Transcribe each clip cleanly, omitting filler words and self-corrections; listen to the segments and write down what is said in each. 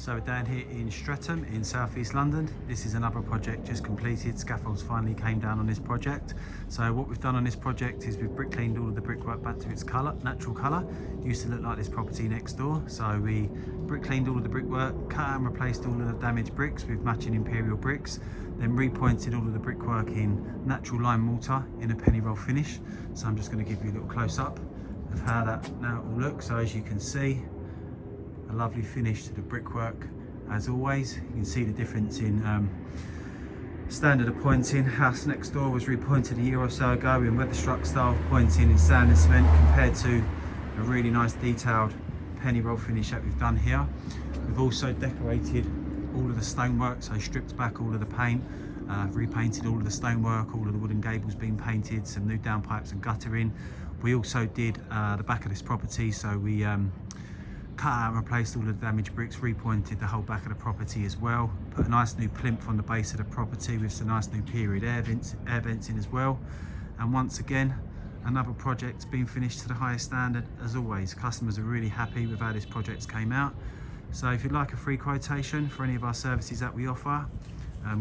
So we're down here in Streatham in southeast London. This is another project just completed. Scaffolds finally came down on this project. So what we've done on this project is we've brick cleaned all of the brickwork back to its colour, natural colour. Used to look like this property next door. So we brick cleaned all of the brickwork, cut out and replaced all of the damaged bricks with matching imperial bricks, then repointed all of the brickwork in natural lime mortar in a penny roll finish. So I'm just going to give you a little close up of how that now all looks. So as you can see, a lovely finish to the brickwork as always. You can see the difference in standard of pointing. House next door was repointed a year or so ago in weatherstruck style pointing in sand and cement, compared to a really nice detailed penny roll finish that we've done here. We've also decorated all of the stonework, so stripped back all of the paint, repainted all of the stonework, all of the wooden gables being painted, some new downpipes and guttering. We also did the back of this property, so we cut out and replaced all of the damaged bricks, repointed the whole back of the property as well, put a nice new plinth on the base of the property with some nice new period air vents in as well. And once again, another project being finished to the highest standard as always. Customers are really happy with how this project came out. So if you'd like a free quotation for any of our services that we offer,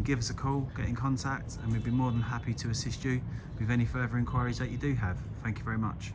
give us a call, get in contact, and we'd be more than happy to assist you with any further inquiries that you do have. Thank you very much.